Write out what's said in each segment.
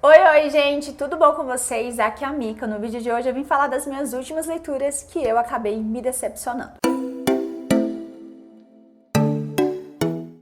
Oi, gente, tudo bom com vocês? Aqui é a Mika. No vídeo de hoje eu vim falar das minhas últimas leituras que eu acabei me decepcionando.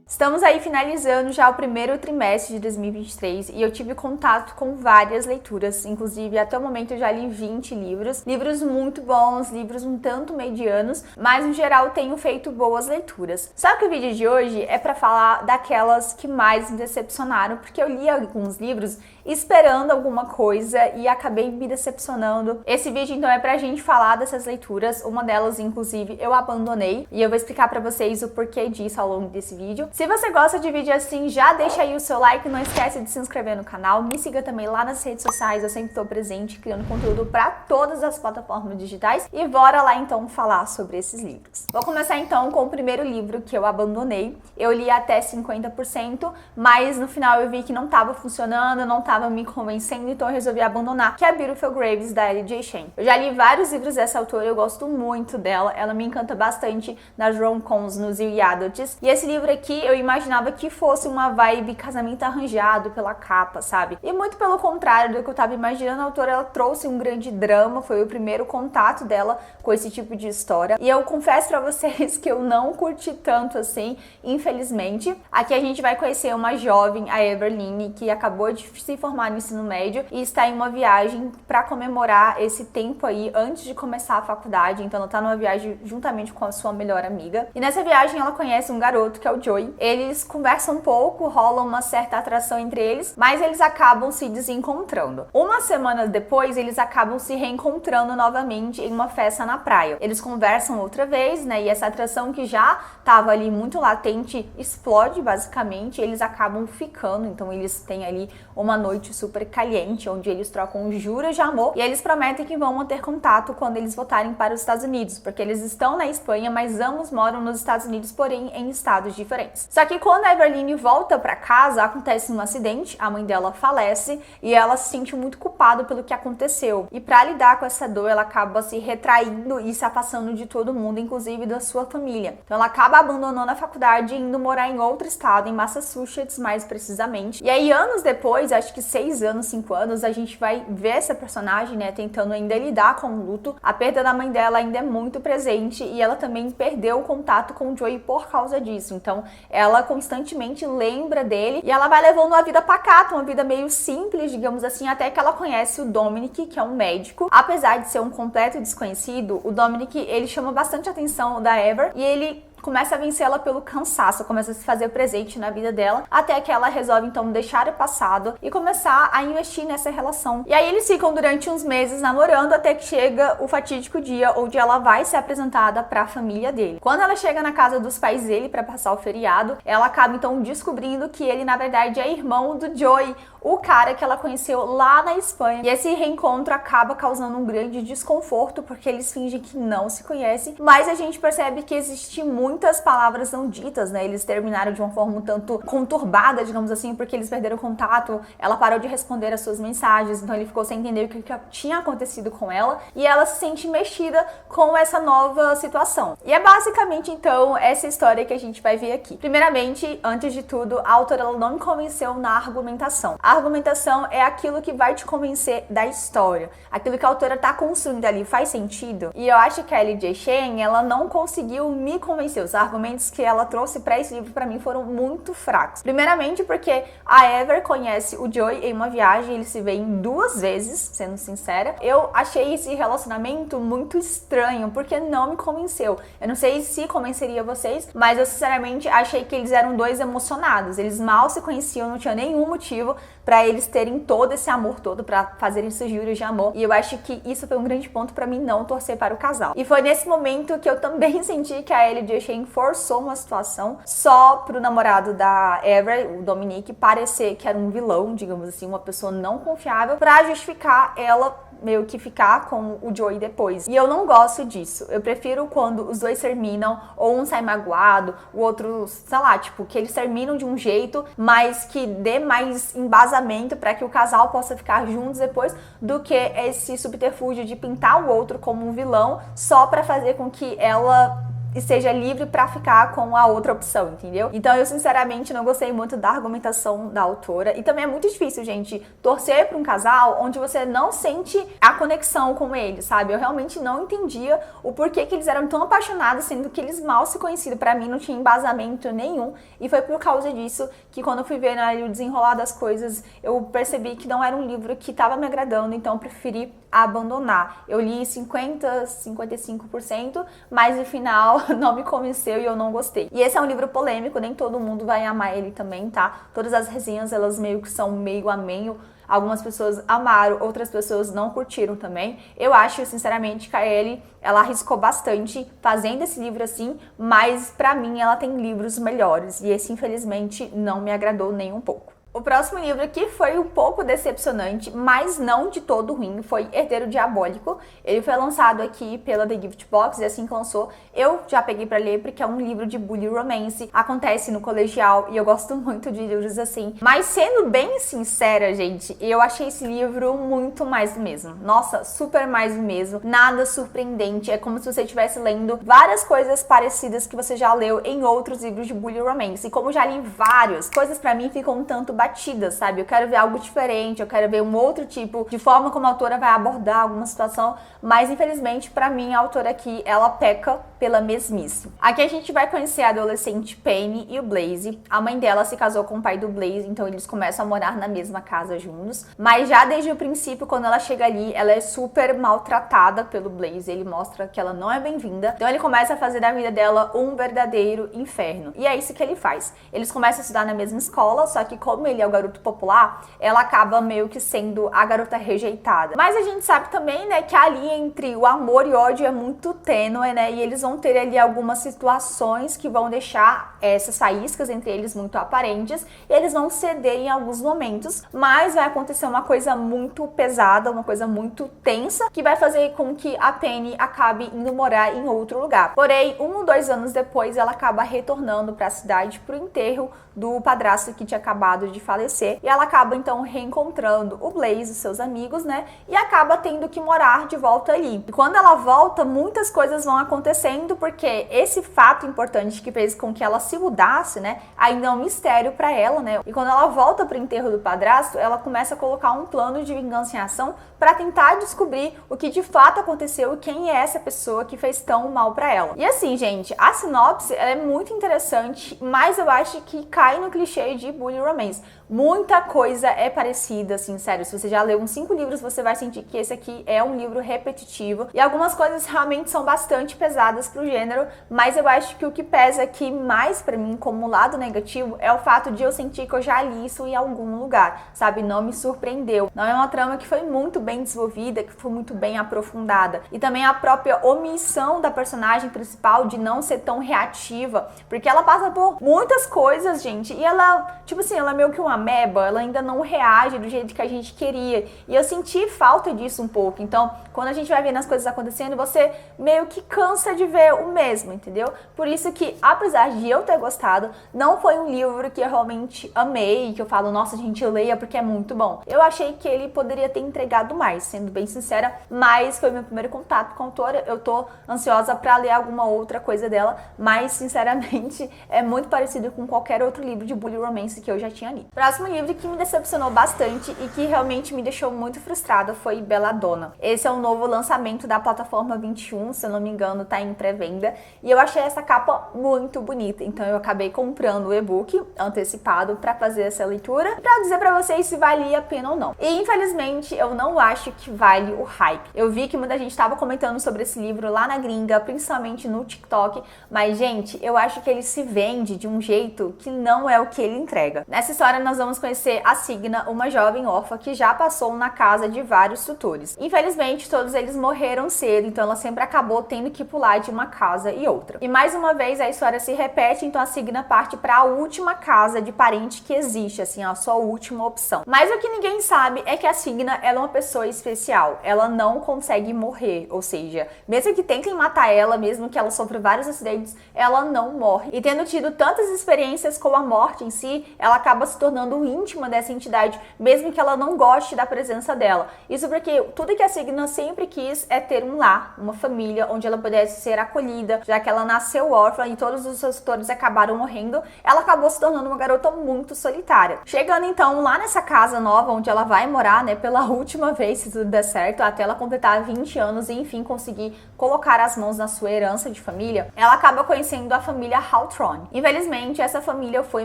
Estamos aí finalizando já o primeiro trimestre de 2023 e eu tive contato com várias leituras, inclusive até o momento eu já li 20 livros muito bons, livros um tanto medianos, mas no geral tenho feito boas leituras. Só que o vídeo de hoje é para falar daquelas que mais me decepcionaram, porque eu li alguns livros esperando alguma coisa e acabei me decepcionando. Esse vídeo então é pra gente falar dessas leituras, uma delas inclusive eu abandonei e eu vou explicar pra vocês o porquê disso ao longo desse vídeo. Se você gosta de vídeo assim, já deixa aí o seu like, não esquece de se inscrever no canal, me siga também lá nas redes sociais, eu sempre tô presente criando conteúdo pra todas as plataformas digitais e bora lá então falar sobre esses livros. Vou começar então com o primeiro livro que eu abandonei. Eu li até 50%, mas no final eu vi que não tava funcionando, não tava me convencendo, então eu resolvi abandonar, que é Beautiful Graves, da L.J. Chen. Eu já li vários livros dessa autora, eu gosto muito dela, ela me encanta bastante nas rom-coms, nos young adults, e esse livro aqui eu imaginava que fosse uma vibe casamento arranjado pela capa, sabe? E muito pelo contrário do que eu tava imaginando, a autora ela trouxe um grande drama, foi o primeiro contato dela com esse tipo de história, e eu confesso pra vocês que eu não curti tanto assim, infelizmente. Aqui a gente vai conhecer uma jovem, a Everline, que acabou de se formar no ensino médio e está em uma viagem para comemorar esse tempo aí antes de começar a faculdade, então ela tá numa viagem juntamente com a sua melhor amiga. E nessa viagem ela conhece um garoto que é o Joey. Eles conversam um pouco, rola uma certa atração entre eles, mas eles acabam se desencontrando. Uma semana depois, eles acabam se reencontrando novamente em uma festa na praia. Eles conversam outra vez, né? E essa atração que já tava ali muito latente explode basicamente, e eles acabam ficando, então eles têm ali uma noite super caliente, onde eles trocam juras de amor e eles prometem que vão manter contato quando eles voltarem para os Estados Unidos, porque eles estão na Espanha, mas ambos moram nos Estados Unidos, porém em estados diferentes. Só que quando a Everline volta para casa, acontece um acidente, a mãe dela falece e ela se sente muito culpada pelo que aconteceu. E para lidar com essa dor, ela acaba se retraindo e se afastando de todo mundo, inclusive da sua família. Então ela acaba abandonando a faculdade e indo morar em outro estado, em Massachusetts mais precisamente. E aí anos depois, acho que 6 anos, 5 anos, a gente vai ver essa personagem, né, tentando ainda lidar com o luto. A perda da mãe dela ainda é muito presente e ela também perdeu o contato com o Joey por causa disso. Então, ela constantemente lembra dele e ela vai levando uma vida pacata, uma vida meio simples, digamos assim, até que ela conhece o Dominic, que é um médico. Apesar de ser um completo desconhecido, o Dominic, ele chama bastante a atenção da Ever e ele começa a vencê-la pelo cansaço, começa a se fazer presente na vida dela, até que ela resolve então deixar o passado e começar a investir nessa relação. E aí eles ficam durante uns meses namorando, até que chega o fatídico dia onde ela vai ser apresentada para a família dele. Quando ela chega na casa dos pais dele para passar o feriado, ela acaba então descobrindo que ele na verdade é irmão do Joey, o cara que ela conheceu lá na Espanha. E esse reencontro acaba causando um grande desconforto, porque eles fingem que não se conhecem, mas a gente percebe que existe muitas palavras não ditas, né? Eles terminaram de uma forma um tanto conturbada, digamos assim, porque eles perderam contato, ela parou de responder as suas mensagens, então ele ficou sem entender o que tinha acontecido com ela, e ela se sente mexida com essa nova situação. E é basicamente, então, essa história que a gente vai ver aqui. Primeiramente, antes de tudo, a autora ela não me convenceu na argumentação. A argumentação é aquilo que vai te convencer da história. Aquilo que a autora tá construindo ali faz sentido? E eu acho que a L.J. Chen, ela não conseguiu me convencer. Os argumentos que ela trouxe para esse livro, para mim, foram muito fracos. Primeiramente porque a Ever conhece o Joey em uma viagem, eles se veem 2 vezes, sendo sincera. Eu achei esse relacionamento muito estranho, porque não me convenceu. Eu não sei se convenceria vocês, mas eu sinceramente achei que eles eram 2 emocionados. Eles mal se conheciam, não tinha nenhum motivo para eles terem todo esse amor todo, para fazerem esses juros de amor. E eu acho que isso foi um grande ponto para mim não torcer para o casal. E foi nesse momento que eu também senti que a L.J. Chen forçou uma situação só pro namorado da Ever, o Dominic, parecer que era um vilão, digamos assim, uma pessoa não confiável, para justificar ela meio que ficar com o Joey depois. E eu não gosto disso. Eu prefiro quando os 2 terminam, ou um sai magoado, o outro, sei lá, tipo, que eles terminam de um jeito, mas que dê mais embasamento para que o casal possa ficar juntos depois, do que esse subterfúgio de pintar o outro como um vilão só para fazer com que ela esteja livre pra ficar com a outra opção, entendeu? Então eu sinceramente não gostei muito da argumentação da autora, e também é muito difícil, gente, torcer pra um casal onde você não sente a conexão com ele, sabe? Eu realmente não entendia o porquê que eles eram tão apaixonados, sendo que eles mal se conheciam. Pra mim não tinha embasamento nenhum, e foi por causa disso que quando eu fui ver, né, o desenrolar das coisas, eu percebi que não era um livro que estava me agradando, então eu preferi abandonar. Eu li 55%, mas no final não me convenceu e eu não gostei. E esse é um livro polêmico, nem todo mundo vai amar ele também, tá? Todas as resenhas, elas meio que são meio a meio. Algumas pessoas amaram, outras pessoas não curtiram também. Eu acho, sinceramente, que a Ellie, ela arriscou bastante fazendo esse livro assim, mas pra mim ela tem livros melhores. E esse, infelizmente, não me agradou nem um pouco. O próximo livro aqui foi um pouco decepcionante, mas não de todo ruim, foi Herdeiro Diabólico. Ele foi lançado aqui pela The Gift Box, e assim que lançou, eu já peguei pra ler, porque é um livro de bully romance, acontece no colegial, e eu gosto muito de livros assim. Mas sendo bem sincera, gente, eu achei esse livro muito mais do mesmo. Nossa, super mais do mesmo, nada surpreendente, é como se você estivesse lendo várias coisas parecidas que você já leu em outros livros de bully romance. E como já li vários, coisas pra mim ficam um tanto batidas, sabe? Eu quero ver algo diferente, eu quero ver um outro tipo de forma como a autora vai abordar alguma situação, mas infelizmente pra mim a autora aqui, ela peca pela mesmice. Aqui a gente vai conhecer a adolescente Penny e o Blaze. A mãe dela se casou com o pai do Blaze, então eles começam a morar na mesma casa juntos, mas já desde o princípio, quando ela chega ali, ela é super maltratada pelo Blaze, ele mostra que ela não é bem-vinda, então ele começa a fazer da vida dela um verdadeiro inferno, e é isso que ele faz. Eles começam a estudar na mesma escola, só que como ele é o garoto popular, ela acaba meio que sendo a garota rejeitada. Mas a gente sabe também, né, que a linha entre o amor e ódio é muito tênue, né, e eles vão ter ali algumas situações que vão deixar essas faíscas entre eles muito aparentes, e eles vão ceder em alguns momentos, mas vai acontecer uma coisa muito pesada, uma coisa muito tensa, que vai fazer com que a Penny acabe indo morar em outro lugar. Porém, 1 ou 2 anos depois, ela acaba retornando para a cidade pro enterro do padrasto que tinha acabado de falecer, e ela acaba então reencontrando o Blaze e seus amigos, né, e acaba tendo que morar de volta ali. E quando ela volta, muitas coisas vão acontecendo, porque esse fato importante que fez com que ela se mudasse, né, ainda é um mistério pra ela, né, e quando ela volta pro enterro do padrasto, ela começa a colocar um plano de vingança em ação pra tentar descobrir o que de fato aconteceu e quem é essa pessoa que fez tão mal pra ela. E assim, gente, a sinopse, ela é muito interessante, mas eu acho que cai no clichê de bully romance. Muita coisa é parecida, assim, sério. Se você já leu uns 5 livros, você vai sentir que esse aqui é um livro repetitivo. E algumas coisas realmente são bastante pesadas pro gênero, mas eu acho que o que pesa aqui mais pra mim, como lado negativo, é o fato de eu sentir que eu já li isso em algum lugar, sabe? Não me surpreendeu. Não é uma trama que foi muito bem desenvolvida, que foi muito bem aprofundada. E também a própria omissão da personagem principal de não ser tão reativa, porque ela passa por muitas coisas, gente, e ela, tipo assim, ela é meio que uma ameba, ela ainda não reage do jeito que a gente queria. E eu senti falta disso um pouco. Então, quando a gente vai vendo as coisas acontecendo, você meio que cansa de ver o mesmo, entendeu? Por isso que, apesar de eu ter gostado, não foi um livro que eu realmente amei, que eu falo, nossa, gente, leia porque é muito bom. Eu achei que ele poderia ter entregado mais, sendo bem sincera, mas foi meu primeiro contato com a autora. Eu tô ansiosa pra ler alguma outra coisa dela, mas, sinceramente, é muito parecido com qualquer outro livro de bully romance que eu já tinha lido. Próximo livro que me decepcionou bastante e que realmente me deixou muito frustrada foi Belladonna. Esse é um novo lançamento da plataforma 21, se eu não me engano, tá em pré-venda, e eu achei essa capa muito bonita, então eu acabei comprando o e-book antecipado pra fazer essa leitura, pra dizer pra vocês se valia a pena ou não. E infelizmente eu não acho que vale o hype. Eu vi que muita gente tava comentando sobre esse livro lá na gringa, principalmente no TikTok, mas gente, eu acho que ele se vende de um jeito que não é o que ele entrega. Nessa história nós vamos conhecer a Signa, uma jovem órfã que já passou na casa de vários tutores. Infelizmente, todos eles morreram cedo, então ela sempre acabou tendo que pular de uma casa e outra. E mais uma vez a história se repete, então a Signa parte para a última casa de parente que existe, assim, a sua última opção. Mas o que ninguém sabe é que a Signa, ela é uma pessoa especial. Ela não consegue morrer, ou seja, mesmo que tentem matar ela, mesmo que ela sofra vários acidentes, ela não morre. E tendo tido tantas experiências com a morte em si, ela acaba se tornando tornando íntima dessa entidade, mesmo que ela não goste da presença dela. Isso porque tudo que a Signa sempre quis é ter um lar, uma família, onde ela pudesse ser acolhida, já que ela nasceu órfã e todos os seus tutores acabaram morrendo, ela acabou se tornando uma garota muito solitária. Chegando então lá nessa casa nova, onde ela vai morar, né, pela última vez, se tudo der certo, até ela completar 20 anos e enfim conseguir colocar as mãos na sua herança de família, ela acaba conhecendo a família Hawthorne. Infelizmente, essa família foi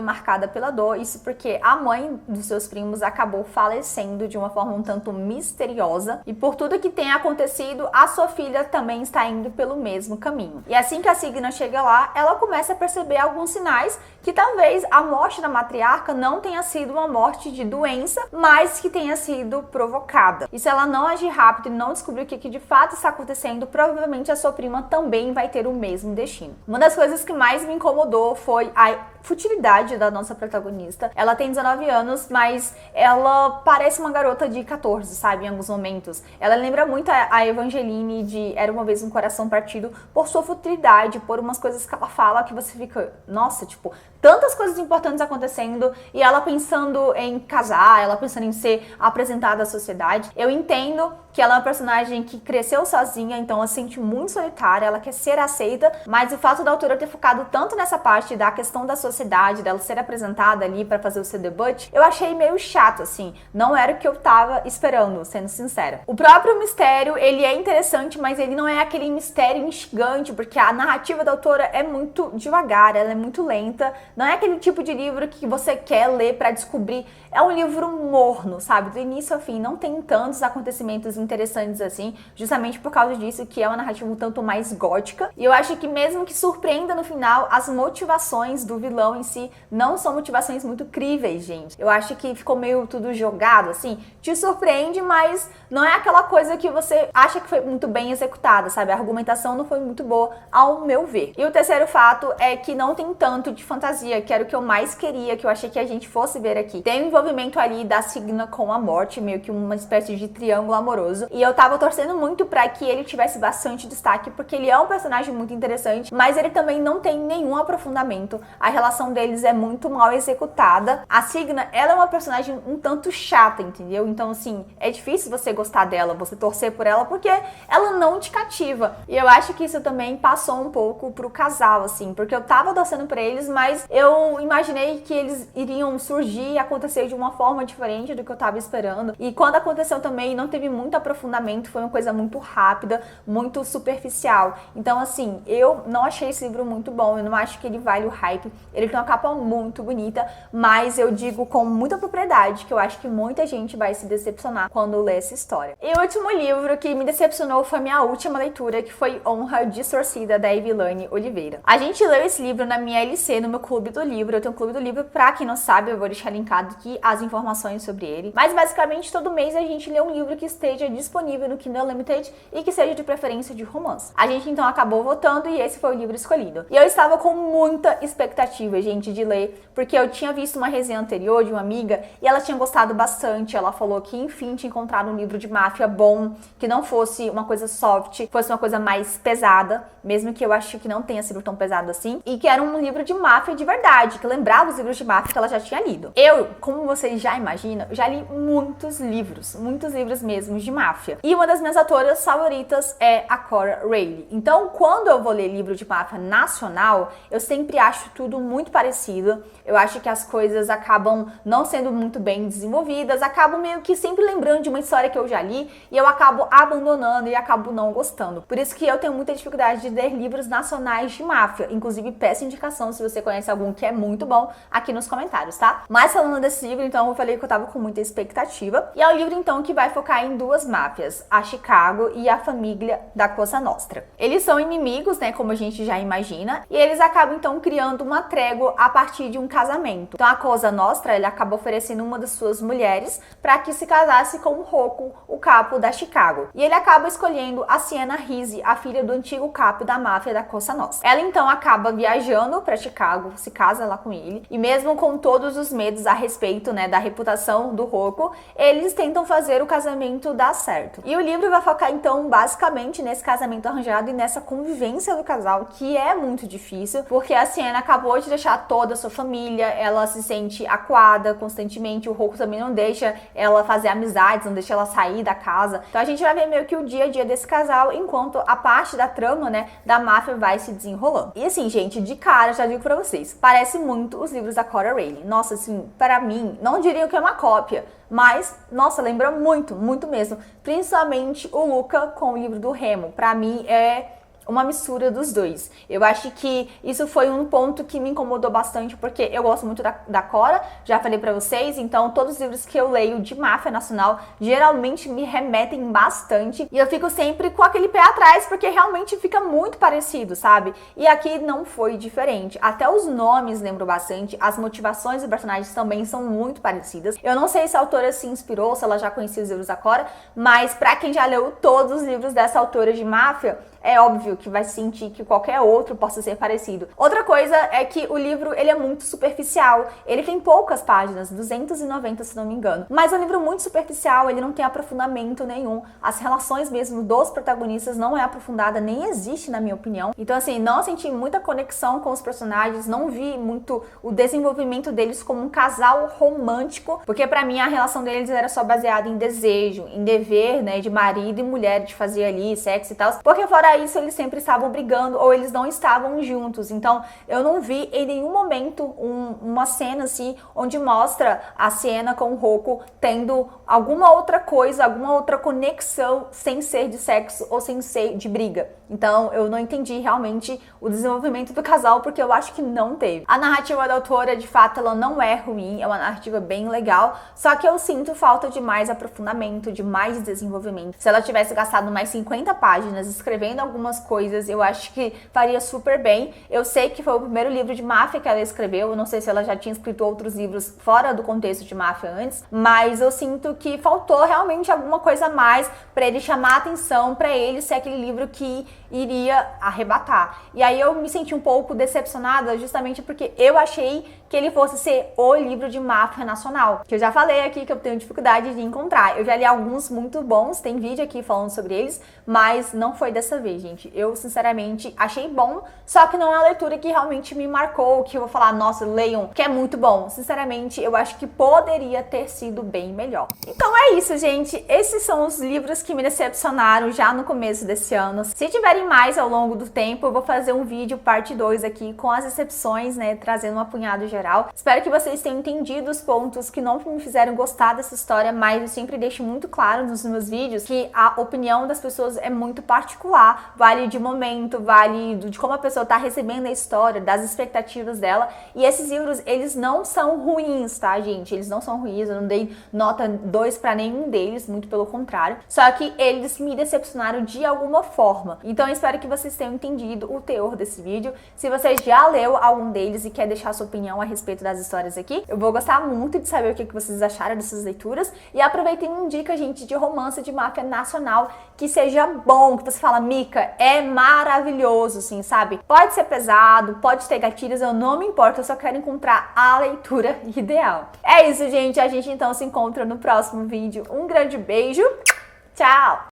marcada pela dor, isso porque a mãe dos seus primos acabou falecendo de uma forma um tanto misteriosa, e por tudo que tem acontecido, a sua filha também está indo pelo mesmo caminho. E assim que a Signa chega lá, ela começa a perceber alguns sinais que talvez a morte da matriarca não tenha sido uma morte de doença, mas que tenha sido provocada. E se ela não agir rápido e não descobrir o que de fato está acontecendo, provavelmente a sua prima também vai ter o mesmo destino. Uma das coisas que mais me incomodou foi a futilidade da nossa protagonista. Ela tem 19 anos, mas ela parece uma garota de 14, sabe, em alguns momentos. Ela lembra muito a Evangeline de Era Uma Vez um Coração Partido por sua futilidade, por umas coisas que ela fala que você fica, nossa, tipo, tantas coisas importantes acontecendo e ela pensando em casar, ela pensando em ser apresentada à sociedade. Eu entendo que ela é uma personagem que cresceu sozinha, então ela se sente muito solitária, ela quer ser aceita, mas o fato da autora ter focado tanto nessa parte da questão da sociedade, dela ser apresentada ali pra fazer o seu debut, eu achei meio chato, assim, não era o que eu tava esperando, sendo sincera. O próprio mistério, ele é interessante, mas ele não é aquele mistério instigante, porque a narrativa da autora é muito devagar, ela é muito lenta, não é aquele tipo de livro que você quer ler pra descobrir, é um livro morno, sabe, do início ao fim, não tem tantos acontecimentos interessantes assim, justamente por causa disso, que é uma narrativa um tanto mais gótica, e eu acho que mesmo que surpreenda no final, as motivações do vilão em si não são motivações muito críveis, gente. Eu acho que ficou meio tudo jogado, assim, te surpreende, mas não é aquela coisa que você acha que foi muito bem executada, sabe? A argumentação não foi muito boa, ao meu ver. E o terceiro fato é que não tem tanto de fantasia, que era o que eu mais queria, que eu achei que a gente fosse ver aqui. Tem o envolvimento ali da Signa com a morte, meio que uma espécie de triângulo amoroso, e eu tava torcendo muito pra que ele tivesse bastante destaque, porque ele é um personagem muito interessante, mas ele também não tem nenhum aprofundamento. A relação deles é muito mal executada. A Signa, ela é uma personagem um tanto chata, entendeu? Então, assim, é difícil você gostar dela, você torcer por ela, porque ela não te cativa. E eu acho que isso também passou um pouco pro casal, assim, porque eu tava torcendo pra eles, mas eu imaginei que eles iriam surgir e acontecer de uma forma diferente do que eu tava esperando. E quando aconteceu também, não teve muito aprofundamento, foi uma coisa muito rápida, muito superficial. Então, assim, eu não achei esse livro muito bom, eu não acho que ele vale o hype. Ele tem uma capa muito bonita, mas eu digo com muita propriedade que eu acho que muita gente vai se decepcionar quando ler essa história. E o último livro que me decepcionou foi a minha última leitura, que foi Honra Distorcida, da Evilane Oliveira. A gente leu esse livro na minha LC, no meu clube do livro. Eu tenho um clube do livro, pra quem não sabe, eu vou deixar linkado aqui as informações sobre ele. Mas basicamente todo mês a gente lê um livro que esteja disponível no Kindle Unlimited e que seja de preferência de romance. A gente então acabou votando e esse foi o livro escolhido. E eu estava com muita expectativa, gente, de ler, porque eu tinha visto uma resenha anterior de uma amiga e ela tinha gostado bastante. Ela falou que enfim tinha encontrado um livro de máfia bom, que não fosse uma coisa soft, fosse uma coisa mais pesada, mesmo que eu acho que não tenha sido tão pesado assim, e que era um livro de máfia de verdade, que lembrava os livros de máfia que ela já tinha lido. Eu, como vocês já imaginam, já li muitos livros mesmo de máfia. E uma das minhas autoras favoritas é a Cora Rayle. Então, quando eu vou ler livro de máfia nacional, eu sempre acho tudo muito parecido. Eu acho que as coisas acabam não sendo muito bem desenvolvidas, acabo meio que sempre lembrando de uma história que eu já li e eu acabo abandonando e acabo não gostando. Por isso que eu tenho muita dificuldade de ler livros nacionais de máfia. Inclusive, peço indicação se você conhece algum que é muito bom aqui nos comentários, tá? Mas falando desse livro, então, eu falei que eu tava com muita expectativa. E é o livro, então, que vai focar em duas máfias, a Chicago e a família da Cosa Nostra. Eles são inimigos, né, como a gente já imagina, e eles acabam, então, criando uma trégua a partir de um casamento. Então, a Cosa Nostra, ele acaba oferecendo uma das suas mulheres para que se casasse com o Rocco, o capo da Chicago. E ele acaba escolhendo a Sienna Risi, a filha do antigo capo da máfia da Cosa Nostra. Ela, então, acaba viajando para Chicago, se casa lá com ele, e mesmo com todos os medos a respeito, né, da reputação do Rocco, eles tentam fazer o casamento dar certo. E o livro vai focar, então, basicamente nesse casamento arranjado e nessa convivência do casal, que é muito difícil, porque a Sienna acabou de deixar toda a sua família, ela se sente acuada constantemente, o Roku também não deixa ela fazer amizades, não deixa ela sair da casa. Então a gente vai ver meio que o dia a dia desse casal, enquanto a parte da trama, né, da máfia vai se desenrolando. E assim, gente, de cara, já digo pra vocês, parece muito os livros da Cora Rayley. Nossa, assim, para mim, não diria que é uma cópia, mas, nossa, lembra muito, muito mesmo. Principalmente o Luca com o livro do Remo. Pra mim, é uma mistura dos dois. Eu acho que isso foi um ponto que me incomodou bastante, porque eu gosto muito da Cora, já falei pra vocês, então todos os livros que eu leio de máfia nacional geralmente me remetem bastante, e eu fico sempre com aquele pé atrás, porque realmente fica muito parecido, sabe? E aqui não foi diferente. Até os nomes lembram bastante, as motivações dos personagens também são muito parecidas. Eu não sei se a autora se inspirou, se ela já conhecia os livros da Cora, mas pra quem já leu todos os livros dessa autora de máfia, é óbvio que vai sentir que qualquer outro possa ser parecido. Outra coisa é que o livro, ele é muito superficial. Ele tem poucas páginas, 290 se não me engano. Mas é um livro muito superficial, ele não tem aprofundamento nenhum. As relações mesmo dos protagonistas não é aprofundada, nem existe na minha opinião. Então assim, não senti muita conexão com os personagens, não vi muito o desenvolvimento deles como um casal romântico, porque pra mim a relação deles era só baseada em desejo, em dever, né, de marido e mulher, de fazer ali sexo e tal. Porque fora isso, eles sempre estavam brigando ou eles não estavam juntos. Então, eu não vi em nenhum momento uma cena assim, onde mostra a Sienna com o Roku tendo alguma outra coisa, alguma outra conexão sem ser de sexo ou sem ser de briga. Então, eu não entendi realmente o desenvolvimento do casal, porque eu acho que não teve. A narrativa da autora, de fato, ela não é ruim, é uma narrativa bem legal, só que eu sinto falta de mais aprofundamento, de mais desenvolvimento. Se ela tivesse gastado mais 50 páginas escrevendo algumas coisas, eu acho que faria super bem. Eu sei que foi o primeiro livro de máfia que ela escreveu, eu não sei se ela já tinha escrito outros livros fora do contexto de máfia antes, mas eu sinto que faltou realmente alguma coisa a mais pra ele chamar a atenção, pra ele ser aquele livro que iria arrebatar. E aí eu me senti um pouco decepcionada justamente porque eu achei que ele fosse ser o livro de máfia nacional, que eu já falei aqui que eu tenho dificuldade de encontrar. Eu já li alguns muito bons, tem vídeo aqui falando sobre eles, mas não foi dessa vez, gente. Eu, sinceramente, achei bom, só que não é uma leitura que realmente me marcou, que eu vou falar, nossa, leiam, que é muito bom. Sinceramente, eu acho que poderia ter sido bem melhor. Então é isso, gente. Esses são os livros que me decepcionaram já no começo desse ano. Se tiverem mais ao longo do tempo, eu vou fazer um vídeo parte 2 aqui com as decepções, né, trazendo um apanhado geral. Espero que vocês tenham entendido os pontos que não me fizeram gostar dessa história, mas eu sempre deixo muito claro nos meus vídeos que a opinião das pessoas é muito particular, vale de momento, vale de como a pessoa tá recebendo a história, das expectativas dela, e esses livros, eles não são ruins, tá, gente? Eles não são ruins, eu não dei nota 2 pra nenhum deles, muito pelo contrário, só que eles me decepcionaram de alguma forma. Então eu espero que vocês tenham entendido o teor desse vídeo. Se você já leu algum deles e quer deixar sua opinião a respeito das histórias aqui, eu vou gostar muito de saber o que vocês acharam dessas leituras, e aproveitem uma dica, gente, de romance de máfia nacional que seja bom, que você fala, Mica, é maravilhoso, assim, sabe? Pode ser pesado, pode ter gatilhos, eu não me importo, eu só quero encontrar a leitura ideal. É isso, gente, a gente então se encontra no próximo vídeo. Um grande beijo, tchau!